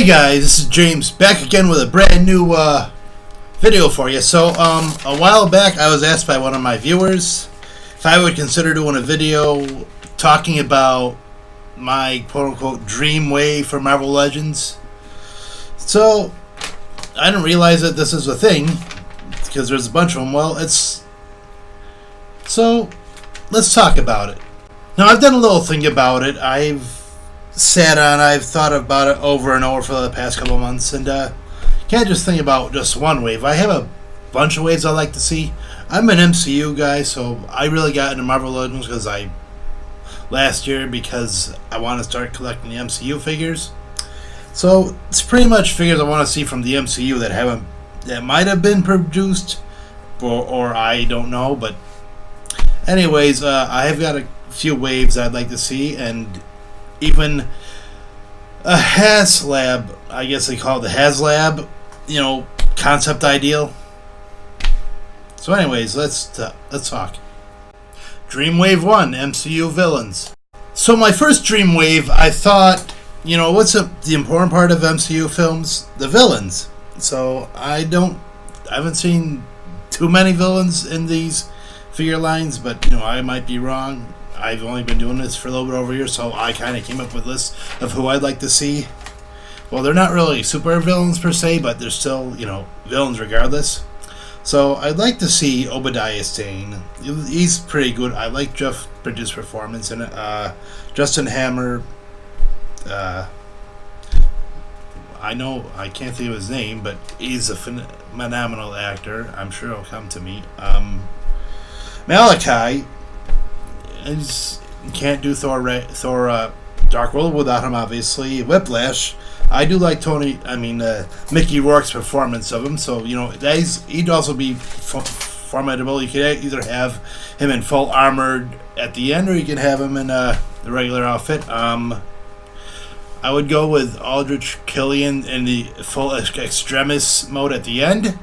Hey guys, this is James back again with a brand new video for you. So a while back I was asked by one of my viewers if I would consider doing a video talking about my quote-unquote dream wave for Marvel Legends. So I didn't realize that this is a thing because there's a bunch of them. Well, let's talk about it. Now I've done a little thing about it. I've thought about it over and over for the past couple of months, and can't just think about just one wave. I have a bunch of waves I like to see. I'm an MCU guy, so I really got into Marvel Legends last year because I want to start collecting the MCU figures. So it's pretty much figures I want to see from the MCU that might have been produced, or I don't know. But anyways, I have got a few waves I'd like to see, and even a HasLab, I guess they call it the HasLab, concept ideal. So anyways, let's talk. Dream Wave 1, MCU villains. So my first Dream Wave, I thought, what's the important part of MCU films? The villains. So I haven't seen too many villains in these figure lines, but I might be wrong. I've only been doing this for a little bit over a year, so I kind of came up with a list of who I'd like to see. Well, they're not really super villains per se, but they're still, villains regardless. So I'd like to see Obadiah Stane. He's pretty good. I like Jeff Bridges' performance in it. Justin Hammer. I can't think of his name, but he's a phenomenal actor. I'm sure he'll come to me. Malachi. Can't do Thor Dark World without him, obviously. Whiplash. I do like Mickey Rourke's performance of him, so he'd also be formidable. You could either have him in full armored at the end, or you can have him in the regular outfit. I would go with Aldrich Killian in the full extremis mode at the end.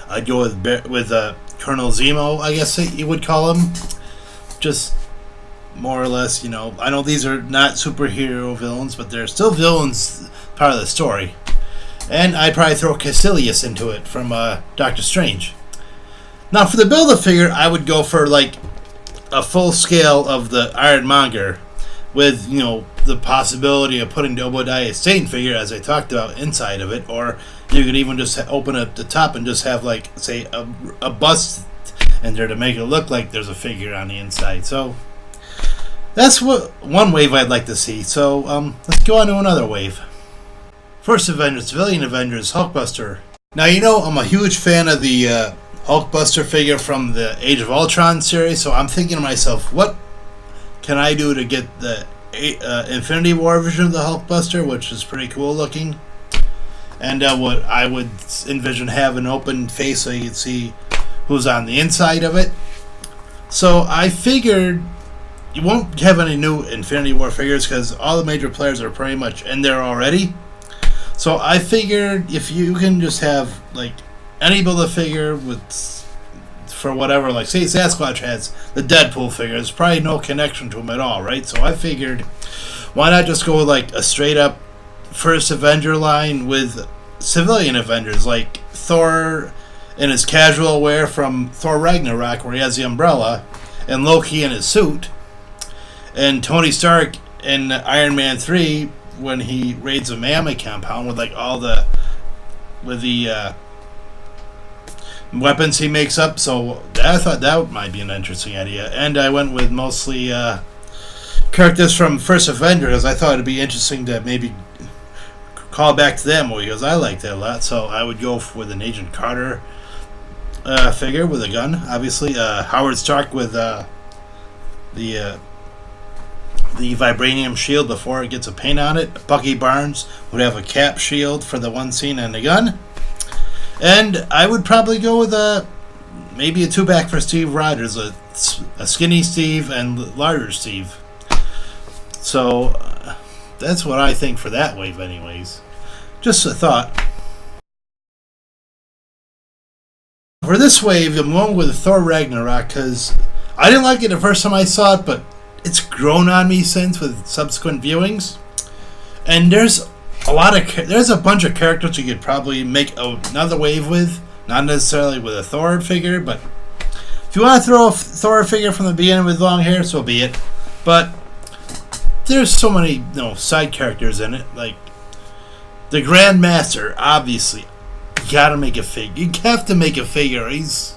I'd go with Colonel Zemo, I guess you would call him. Just more or less, I know these are not superhero villains, but they're still villains, part of the story. And I'd probably throw Caecilius into it from Doctor Strange. Now, for the Build-A-Figure, I would go for, a full scale of the Ironmonger with, the possibility of putting the Obadiah Stane figure, as I talked about, inside of it, or you could even just open up the top and just have, say, a bust in there to make it look like there's a figure on the inside. So that's one wave I'd like to see. So let's go on to another wave. First Avengers, Civilian Avengers, Hulkbuster. Now, I'm a huge fan of the Hulkbuster figure from the Age of Ultron series, so I'm thinking to myself, what can I do to get the Infinity War version of the Hulkbuster, which is pretty cool looking? And what I would envision have an open face so you can see who's on the inside of it. So I figured you won't have any new Infinity War figures because all the major players are pretty much in there already. So I figured if you can just have any Build-A-Figure for whatever, say Sasquatch has the Deadpool figure, there's probably no connection to him at all, right? So I figured, why not just go with a straight up First Avenger line with civilian Avengers, like Thor in his casual wear from Thor Ragnarok, where he has the umbrella, and Loki in his suit, and Tony Stark in Iron Man 3 when he raids a mammoth compound with all the weapons he makes up. So I thought that might be an interesting idea, and I went with mostly characters from First Avenger because I thought it'd be interesting to maybe call back to them because I like that a lot. So I would go with an Agent Carter figure with a gun, obviously. Howard Stark with the vibranium shield before it gets a paint on it. Bucky Barnes would have a cap shield for the one scene and a gun. And I would probably go with maybe a two-pack for Steve Rogers, a skinny Steve and larger Steve. So that's what I think for that wave anyways. Just a thought. For this wave, I'm going with Thor Ragnarok because I didn't like it the first time I saw it, but it's grown on me since with subsequent viewings. And there's there's a bunch of characters you could probably make another wave with, not necessarily with a Thor figure, but if you want to throw a Thor figure from the beginning with long hair, so be it. But there's so many side characters in it, like the Grand Master. Obviously, you gotta make a figure. You have to make a figure. He's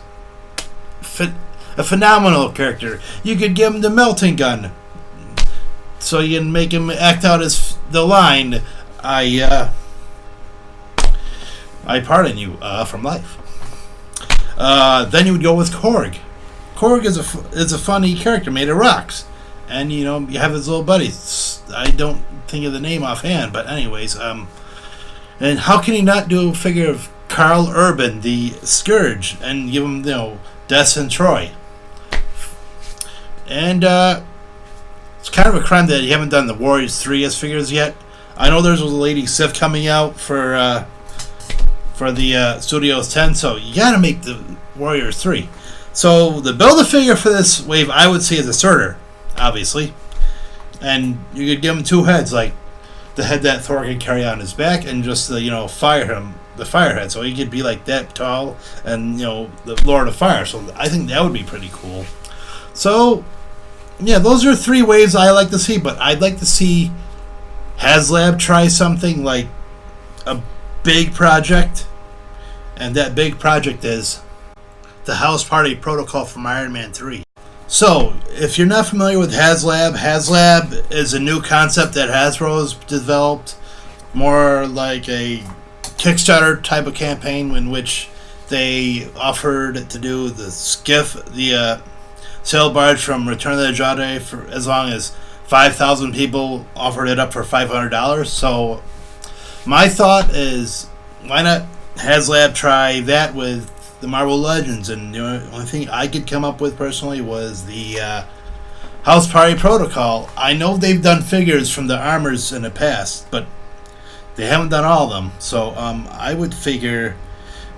a phenomenal character. You could give him the melting gun, so you can make him act out the line, I pardon you from life. Then you would go with Korg. Korg is a funny character made of rocks, and you have his little buddy. I don't think of the name offhand, but anyways, and how can you not do a figure of Karl Urban, the Scourge, and give him Des and Troy? And it's kind of a crime that you haven't done the Warriors 3 as figures yet. I know there's a Lady Sif coming out for the Studios 10, so you gotta make the Warriors 3. So the build-a-figure for this wave, I would say, is a Surtur, obviously. And you could give him two heads, like the head that Thor could carry on his back, and just the the firehead, so he could be like that tall, and the Lord of Fire. So I think that would be pretty cool. So yeah, those are three waves I like to see, but I'd like to see HasLab try something like a big project, and that big project is the House Party Protocol from Iron Man 3. So, if you're not familiar with HasLab, HasLab is a new concept that Hasbro has developed, more like a Kickstarter type of campaign in which they offered to do the skiff, the sail barge from Return of the Jedi, for as long as 5,000 people offered it up for $500. So my thought is, why not HasLab try that with the Marvel Legends? And the only thing I could come up with personally was the House Party Protocol. I know they've done figures from the armors in the past, but they haven't done all of them. So I would figure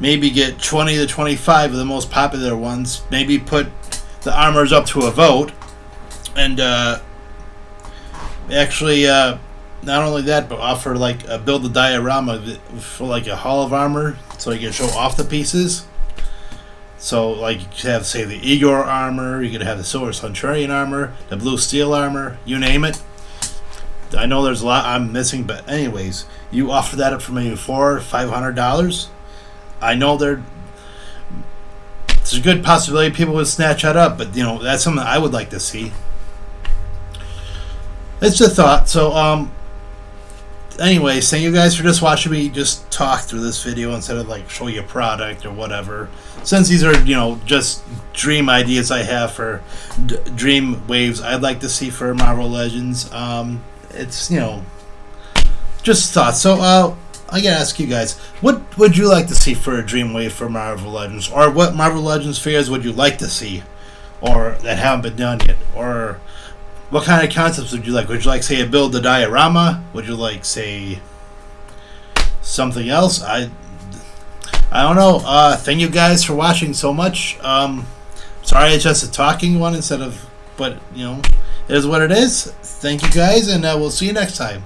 maybe get 20 to 25 of the most popular ones, maybe put the armors up to a vote, and actually not only that, but offer like a build a diorama for like a Hall of Armor, so you can show off the pieces. So like you could have, say, the Igor armor, you could have the Silver Centurion armor, the Blue Steel armor, you name it. I know there's a lot I'm missing, but anyways, you offer that up for maybe $400-$500. I know there's a good possibility people would snatch that up, but that's something I would like to see. It's a thought. So anyways, thank you guys for just watching me just talk through this video instead of like show you a product or whatever, since these are just dream ideas I have for dream waves I'd like to see for Marvel Legends. It's just thoughts. So I gotta ask you guys, what would you like to see for a dream wave for Marvel Legends, or what Marvel Legends figures would you like to see, or that haven't been done yet, or what kind of concepts would you like? Would you like, say, a build a diorama? Would you like, say, something else? I don't know. Thank you guys for watching so much. Sorry it's just a talking one instead of, but it is what it is. Thank you guys, and we'll see you next time.